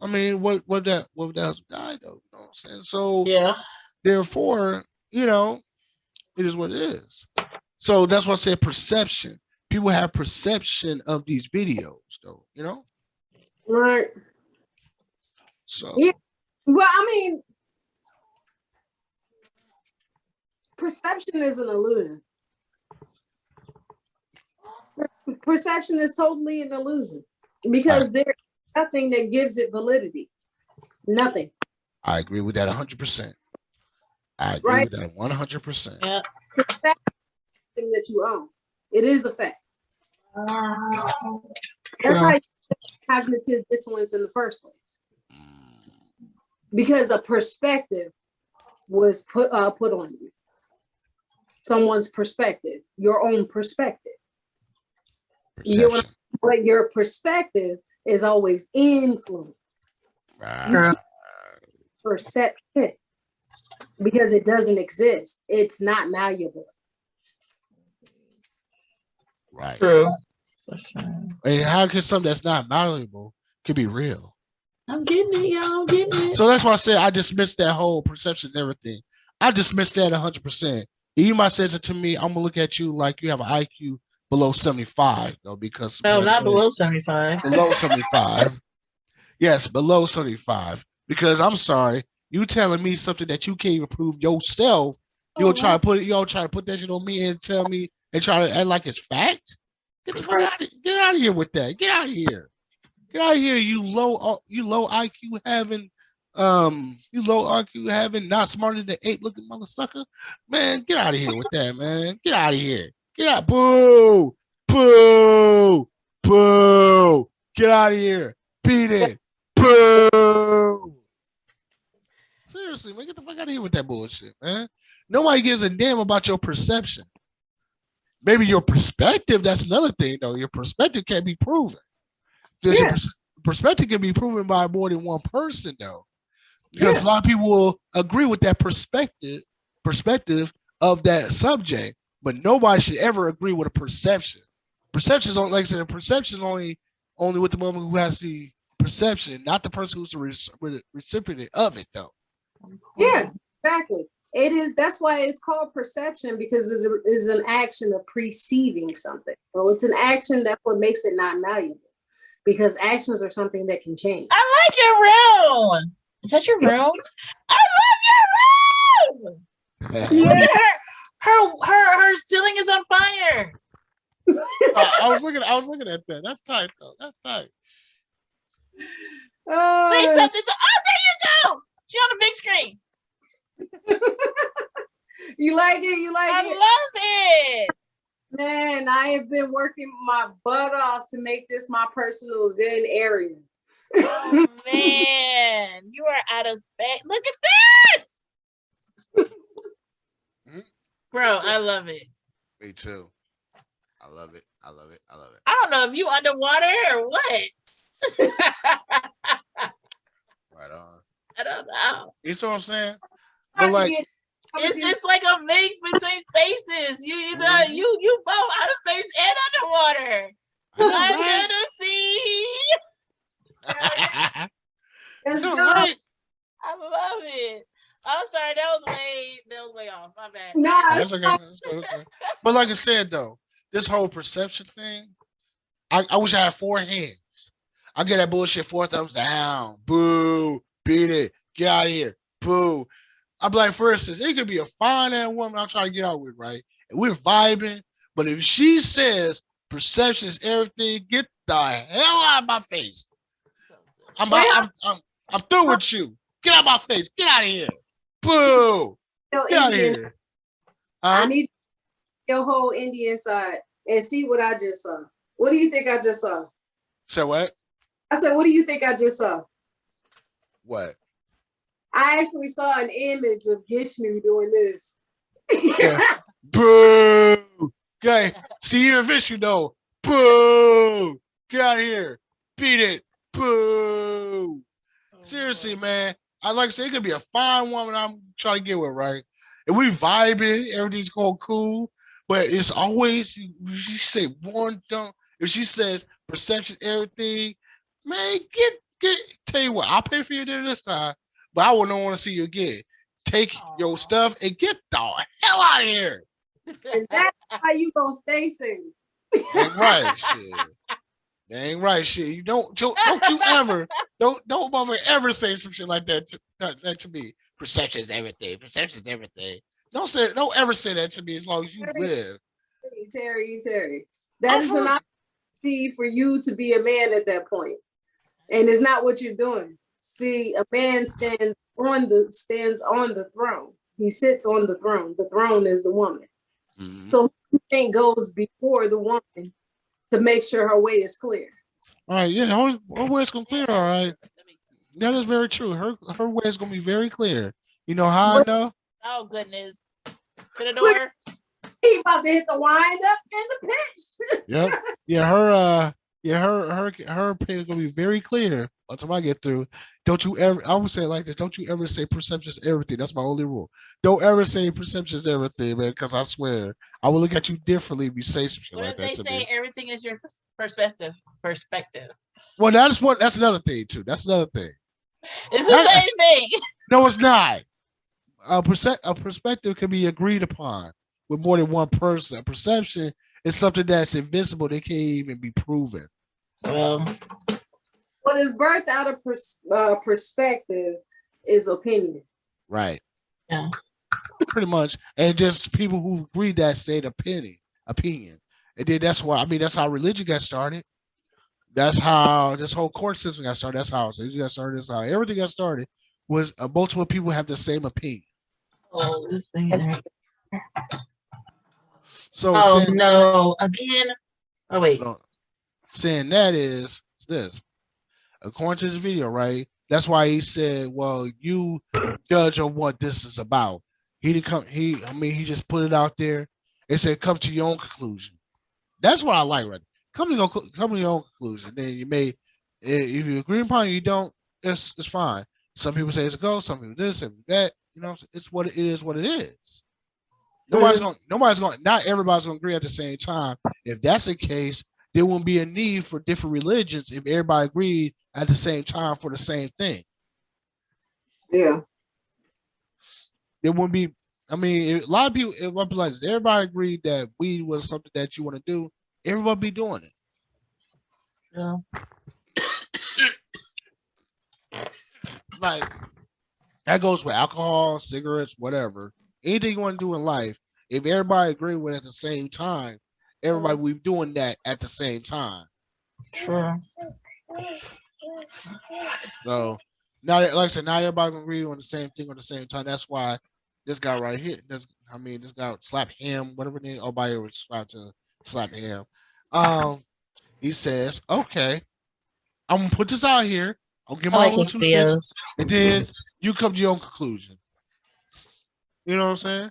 mean, what that husband died though? You know what I'm saying? So Yeah. therefore, It is what it is. So that's why I said perception. People have perception of these videos, though, you know? Right. So Yeah. Well, I mean, perception is an illusion. Perception is totally an illusion because there's nothing that gives it validity. Nothing. I agree with that 100%. I agree with that 100%. Yeah. Perception that you own. It is a fact. That's how you get cognitive dissonance in the first place. Because a perspective was put on you. Someone's perspective, your own perspective. But your perspective is always influenced. Right. Perception, because it doesn't exist. It's not malleable. Right. True. And how can something that's not malleable could be real? I'm getting it, y'all. I'm getting it. So that's why I said I dismissed that whole perception and everything. I dismissed that 100%. You might say it to me, I'm gonna look at you like you have an IQ below 75, though, because No, not below 75. Below 75. Yes, below 75. Because I'm sorry, you telling me something that you can't even prove yourself. You'll try to put that shit on me and tell me and try to act like it's fact. Get out of here with that. Get out of here. Get out of here, you low IQ having not smarter than 8 looking mother sucker. Man, get out of here with that, man. Get out of here. Get out. Boo. Boo. Boo. Get out of here. Beat it. Boo. Seriously, man, get the fuck out of here with that bullshit, man. Nobody gives a damn about your perception. Maybe your perspective, that's another thing, though. Your perspective can't be proven. Your perspective can be proven by more than one person, though. Because a lot of people will agree with that perspective of that subject, but nobody should ever agree with a perception. Perception is only, like I said, perception is only with the woman who has the perception, not the person who's the recipient of it, though. Yeah, exactly. It is. That's why it's called perception, because it is an action of perceiving something. So it's an action. That's what makes it not malleable, because actions are something that can change. I like your room. Is that your room? I love your room. Look at her ceiling is on fire. I was looking at that. That's tight, though. That's tight. Say something. Oh, there you go. She on the big screen. You like it? You like it? I love it. Man, I have been working my butt off to make this my personal Zen area. Oh, man, you are out of space. Look at this. Bro, I love it. Me too. I love it. I love it. I love it. I don't know if you underwater or what. Right on. I don't know. You see what I'm saying? But like, it's like a mix between spaces. You either you both out of space and underwater. Under the sea. Let's go. Right? I love it. I'm sorry, that was way off. My bad. That's okay. That's okay. But like I said, though, this whole perception thing, I wish I had 4 hands. I get that bullshit 4 thumbs down. Boo. Beat it. Get out of here. Boo. I'm like, for instance, it could be a fine ass woman I'm trying to get out with, right? And we're vibing. But if she says perception is everything, get the hell out of my face. I'm through with you. Get out of my face. Get out of here. Boo. Get out of here. I need your whole Indian side and see what I just saw. What do you think I just saw? Say what? I said, what do you think I just saw? What? I actually saw an image of Gishnu doing this. Yeah. Boo. Okay. See, even Vishnu though. Boo. Get out of here. Beat it. Boo. Seriously, man. I like to say it could be a fine woman I'm trying to get with, right? And we vibing, everything's going cool, but it's always she say one dumb. If she says perception, everything, man, get. Tell you what, I'll pay for your dinner this time, but I wouldn't want to see you again. Take your stuff and get the hell out of here. And that's how you gonna stay single. Ain't right, shit. That ain't right, shit. You don't you ever don't mother ever say some shit like that to me. Perception's everything. Perception's everything. Don't ever say that to me as long as you live. Terry. That I'm is for- an opportunity for you to be a man at that point. And it's not what you're doing. See, a man stands on the throne. He sits on the throne. The throne is the woman. Mhm. So he think goes before the woman to make sure her way is clear. All right, yeah, her way is gonna clear. All right, that is very true. Her way is gonna be very clear. You know how I know? Oh goodness. To the door. He about to hit the wind up and the pitch. Yep. Yeah, her opinion is gonna be very clear until I get through. Don't you ever? I would say it like this. Don't you ever say perception's everything. That's my only rule. Don't ever say perception's everything, man. Because I swear I will look at you differently if you say some shit What like if that they to say me. everything is your perspective? Well, that's another thing too. That's another thing. It's the same thing. No, it's not. A perspective can be agreed upon with more than one person. A perception is something that's invisible. They can't even be proven. Well, What is birthed out of perspective is opinion. Right. Yeah. Pretty much. And just people who read that say the opinion. And then that's why, that's how religion got started. That's how this whole court system got started. That's how it got started. That's how everything got started was multiple people have the same opinion. oh, this thing. So Oh saying, no, again. Oh wait. so saying that is this. According to this video, right? That's why he said, well, you judge on what this is about. He didn't come, he just put it out there and said, come to your own conclusion. That's what I like, right? Come to your own conclusion. Then you may, if you agree upon it, you don't, it's fine. Some people say it's a go, some people this, some people that, it's what it is, what it is. Not everybody's gonna agree at the same time. If that's the case, there won't be a need for different religions if everybody agreed at the same time for the same thing. Yeah. There wouldn't be. A lot of people. It would be like this. Everybody agreed that weed was something that you want to do. Everybody be doing it. Yeah. Like that goes with alcohol, cigarettes, whatever. Anything you want to do in life, if everybody agree with it at the same time, everybody will be doing that at the same time. Sure. So now, like I said, not everybody gonna agree on the same thing at the same time. That's why this guy right here, this guy slap him, whatever name, everybody was trying to slap him. He says, okay, I'm gonna put this out here. I'll give I my like little his 2 cents, videos. and then you come to your own conclusion. You know what I'm saying?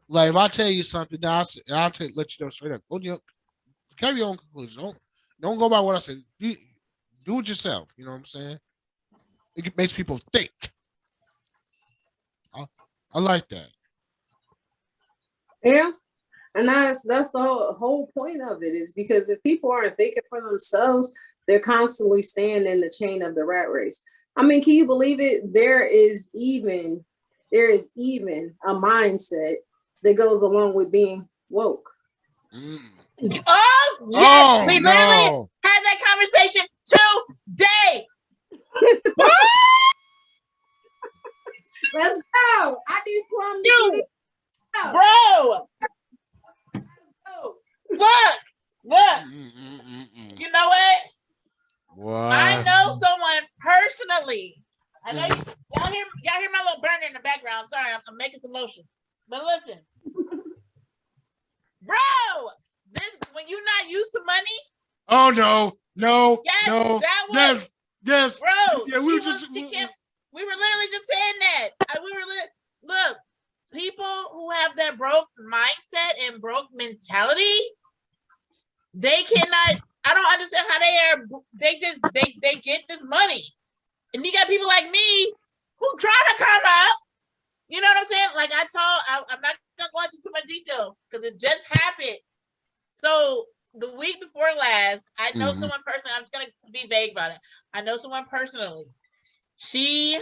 Like if I tell you something, now I'll let you know straight up. Come to your own conclusion. Don't go by what I said. Do it yourself. You know what I'm saying? It makes people think. I like that. Yeah. And that's the whole point of it, is because if people aren't thinking for themselves, they're constantly staying in the chain of the rat race. Can you believe it? There is even a mindset that goes along with being woke. Mm. Oh yes, Oh, we literally no. had that conversation today. Let's go. I need Plum to You, get it out. bro. Look. Mm. You know what? What? I know someone personally. I know y'all hear my little burner in the background. I'm sorry, I'm making some motion. But listen, bro, this when you're not used to money. Oh no. Yes, No. that was Yes. bro. Yeah, we were literally just saying that. Look, people who have that broke mindset and broke mentality, they cannot. I don't understand how they get this money. And you got people like me who try to come up. You know what I'm saying? Like I'm not gonna go into too much detail because it just happened. So the week before last, I know someone personally. I'm just gonna be vague about it. I know someone personally. She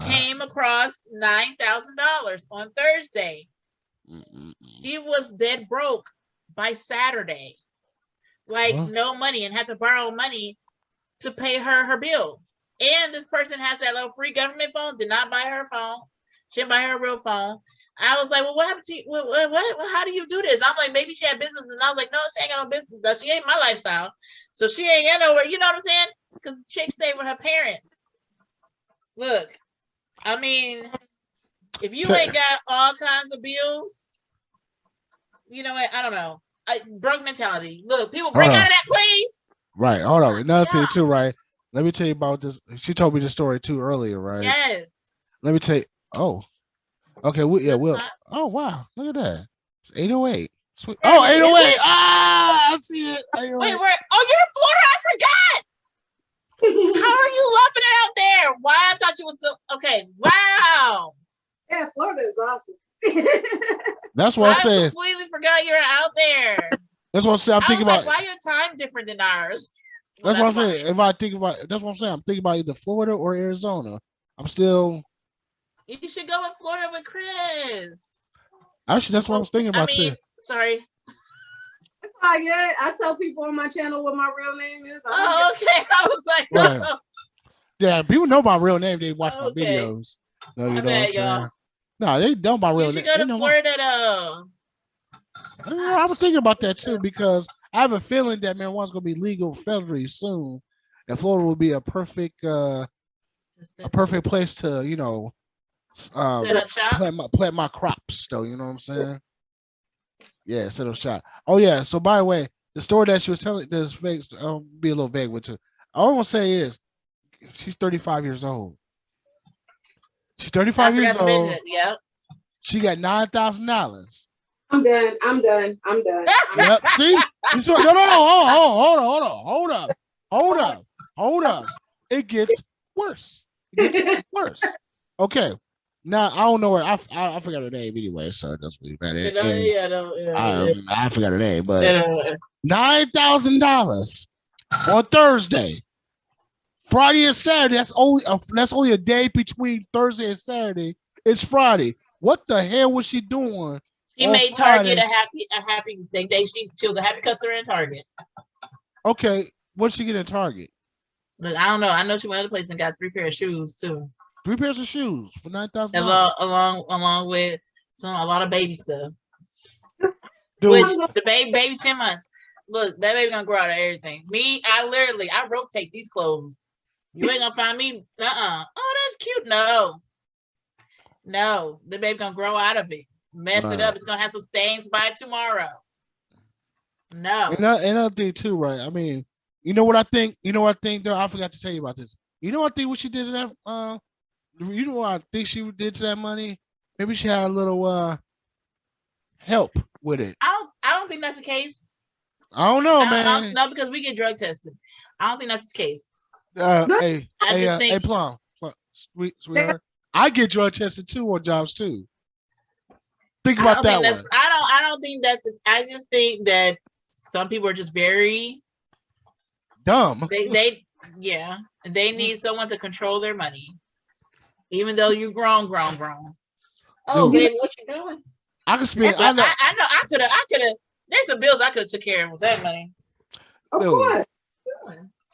came across $9,000 on Thursday. She was dead broke by Saturday. Like no money and had to borrow money to pay her bill. And this person has that little free government phone, did not buy her phone. She didn't buy her a real phone. I was like, well, what happened to you? What? How do you do this? I'm like, maybe she had business. And I was like, no, she ain't got no business. She ain't my lifestyle. So she ain't got nowhere. You know what I'm saying? Because the chick stayed with her parents. Look, I mean, if you ain't got all kinds of bills, you know what? I don't know. Broke mentality. Look, people break out of that, please. Right. Hold on. Another thing too, right? Let me tell you about this. She told me the story too earlier, right? Yes. Let me tell you. Oh. Okay. We'll. Oh wow. Look at that. It's 808. Sweet. Oh, 808. Ah, I see it. 808. Wait, where? Oh, you're in Florida. I forgot. How are you loving it out there? Why? I thought you was still okay. Wow. Yeah, Florida is awesome. That's what I said. I completely forgot you're out there. That's what I'm saying. I'm thinking about why your time different than ours. That's what I'm saying. If I think about, that's what I'm saying. I'm thinking about either Florida or Arizona. I'm still. You should go in Florida with Chris. Actually, that's what I was thinking about too. Sorry. It's all good. I tell people on my channel what my real name is. Oh, okay. I was like, right. Yeah, people know my real name. They watch my videos. No, you know what I'm saying? No, they don't my real name. You should go to Florida though. I was thinking about that too because I have a feeling that marijuana's gonna be legal federally soon, and Florida will be a perfect place to plant my crops though. You know what I'm saying? Yeah, set up shop. Oh yeah. So by the way, the story that she was telling, this vague. I'll be a little vague with it. All I want to say is, she's 35 years old. She's 35 years old. Yeah. She got $9,000. I'm done. Yep. See? No. Hold up. It gets worse. Okay. Now I don't know where I forgot her name anyway, so it doesn't really matter. I forgot her name, but $9,000 on Thursday, Friday and Saturday. That's only a day between Thursday and Saturday. It's Friday. What the hell was she doing? She made Target a happy thing. She was a happy customer in Target. Okay, what'd she get in Target? Look, I don't know. I know she went to the place and got 3 pairs of shoes too. 3 pairs of shoes for $9,000. Along with a lot of baby stuff. Dude. Which the baby 10 months. Look, that baby gonna grow out of everything. Me, I rotate these clothes. You ain't gonna find me. Oh, that's cute. No, the baby gonna grow out of it. Mess it up. It's gonna have some stains by tomorrow. No. Another thing too, right? I mean, you know what I think? Though, I forgot to tell you about this. You know what I think what she did to that? You know what I think she did to that money? Maybe she had a little help with it. I don't think that's the case. I don't know, man. No, because we get drug tested. I don't think that's the case. Hey, Plum, sweetheart. I get drug tested too on jobs too. Think about that one. I don't think that's. I just think that some people are just very dumb. They need someone to control their money, even though you're grown. Oh, baby, what you doing? I can spend. I know. I could have. There's some bills I could have took care of with that money. Of course.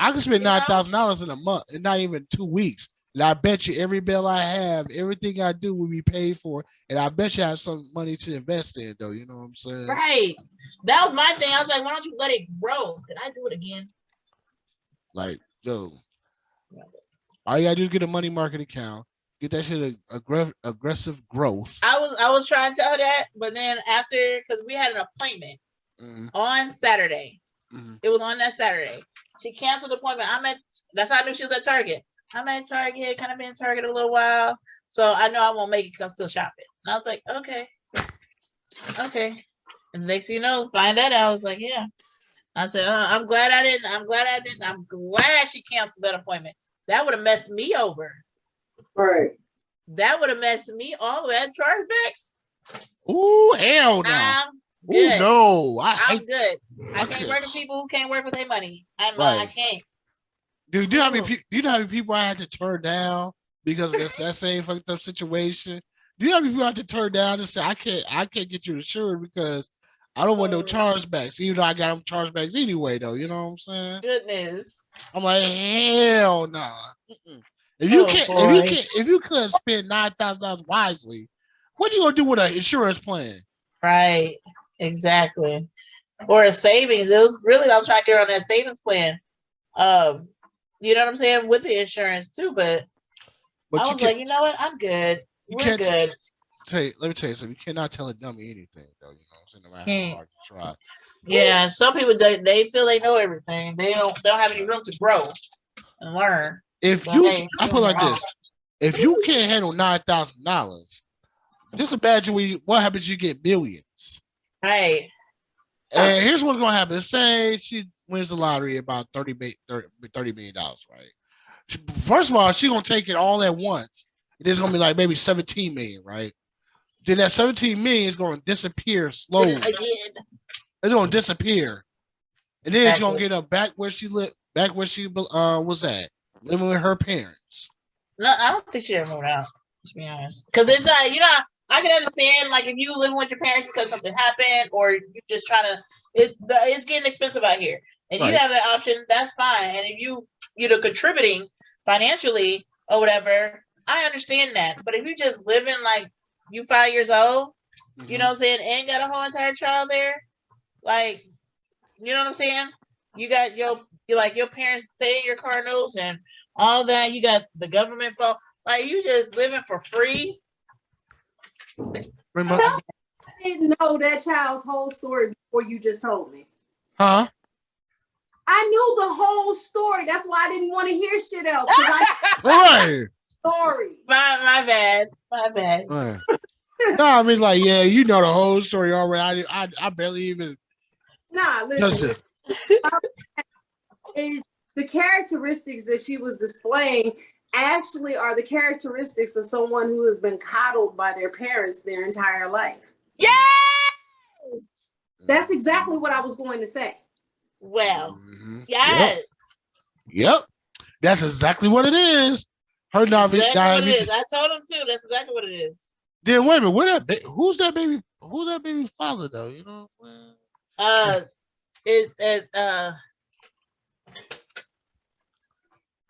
I can spend $9,000 in a month, and not even 2 weeks. And I bet you every bill I have, everything I do will be paid for. And I bet you I have some money to invest in, though. You know what I'm saying? Right. That was my thing. I was like, why don't you let it grow? Did I do it again? Like, dude, all you gotta do is get a money market account, get that shit aggressive growth. I was trying to tell her that, but then after, because we had an appointment on Saturday. It was on that Saturday. She canceled the appointment. That's how I knew she was at Target. I'm at Target, kind of been Target a little while. So I know I won't make it because I'm still shopping. And I was like, okay. And next thing you know, find that out. I was like, yeah. I said, I'm glad I didn't. I'm glad she canceled that appointment. That would have messed me over. Right. That would have messed me all the way at chargebacks. Ooh, hell no. Good. Ooh, no. I'm good. I can't work with people who can't work with their money. I can't. Dude, do you know how many people I had to turn down because of that same fucked up situation? Do you have people have to turn down and say, I can't get you insured because I don't want no chargebacks, even though I got them chargebacks anyway, though. You know what I'm saying? Goodness. I'm like, hell no. Nah. If you couldn't spend $9,000 wisely, what are you gonna do with an insurance plan? Right. Exactly. Or a savings. It was really I'm trying to get on that savings plan. You know what I'm saying, with the insurance too, but I was like, you know what? I'm good. We're good. Let me tell you something. You cannot tell a dummy anything, though. You know what I'm saying? No matter how hard you try. Yeah, some people they feel they know everything. They don't have any room to grow and learn. I put it like this: if you can't handle $9,000, just imagine what happens. You get millions. Right. And here's what's gonna happen. Say she wins the lottery about $30 million, right? First of all, she's gonna take it all at once. It's gonna be like maybe 17 million, right? Then that 17 million is gonna disappear slowly. It's gonna disappear, and then she's gonna get up back where she lived, back where she was at, living with her parents. No, I don't think she ever moved out. To be honest, because it's not. You know, I can understand like if you living with your parents because something happened, or you just trying to. It's getting expensive out here, and you have that option. That's fine. And if you're contributing financially or whatever, I understand that. But if you just living like you 5 years old, you know what I'm saying, and got a whole entire child there, like, you know what I'm saying? You got your parents paying your car notes and all that. You got the government phone. Like, you just living for free. I didn't know that child's whole story before you just told me. Huh? I knew the whole story. That's why I didn't want to hear shit else. Right. Story. My bad. Right. No, I mean, like, yeah, you know the whole story already. I barely even. Nah, listen. Is the characteristics that she was displaying actually are the characteristics of someone who has been coddled by their parents their entire life. Yes! That's exactly what I was going to say. Well, yes. Yep. That's exactly what it is. Her diabetes. I told him too. That's exactly what it is. Then wait a minute. Who's that baby? Who's that baby father though? You know. Nah.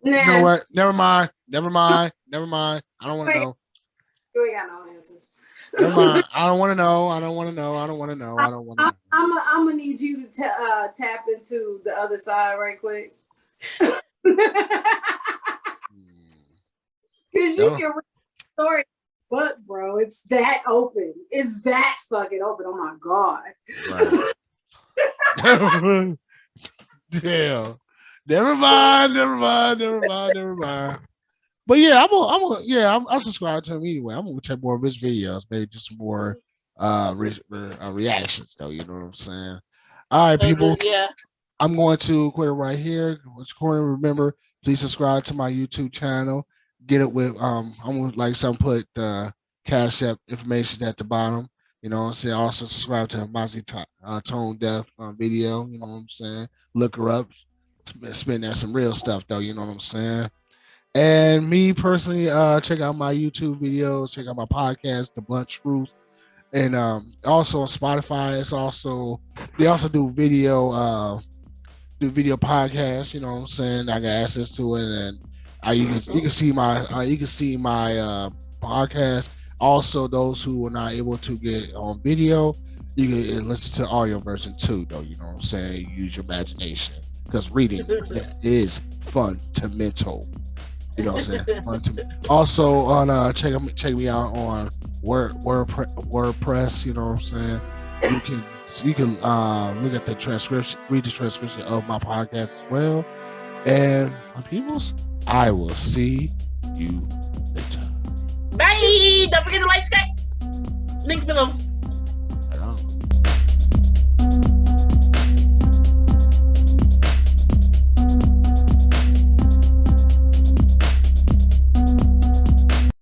You know what? Never mind. I don't want to know. You ain't got no answers. Never mind. I don't want to know. I'm gonna need you to tap into the other side right quick. Because you can read the story, but bro, it's that open. It's that fucking open. Oh my god. Right. Damn. Never mind. But yeah, I'm subscribed to him anyway. I'm gonna check more of his videos, maybe just some more reactions though. You know what I'm saying? All right, people. Yeah. I'm going to quit it right here. Remember, please subscribe to my YouTube channel. Get it with I'm gonna put the Cashapp information at the bottom. You know what I'm saying? Also subscribe to Mozzie Tone Deaf video. You know what I'm saying? Look her up. Spend there some real stuff though. You know what I'm saying? And me personally, check out my YouTube videos. Check out my podcast, The Blunt Truth, and also on Spotify. They also do video podcasts. You know what I'm saying? I got access to it, and you can see my podcast. Also, those who are not able to get on video, you can listen to audio version too. Though, you know what I'm saying? Use your imagination because reading is fundamental. You know what I'm saying? Also on check me out on WordPress. You know what I'm saying? You can look at the transcription, read the transcription of my podcast as well. And my peoples, I will see you later. Bye. Don't forget to like, subscribe. Links below.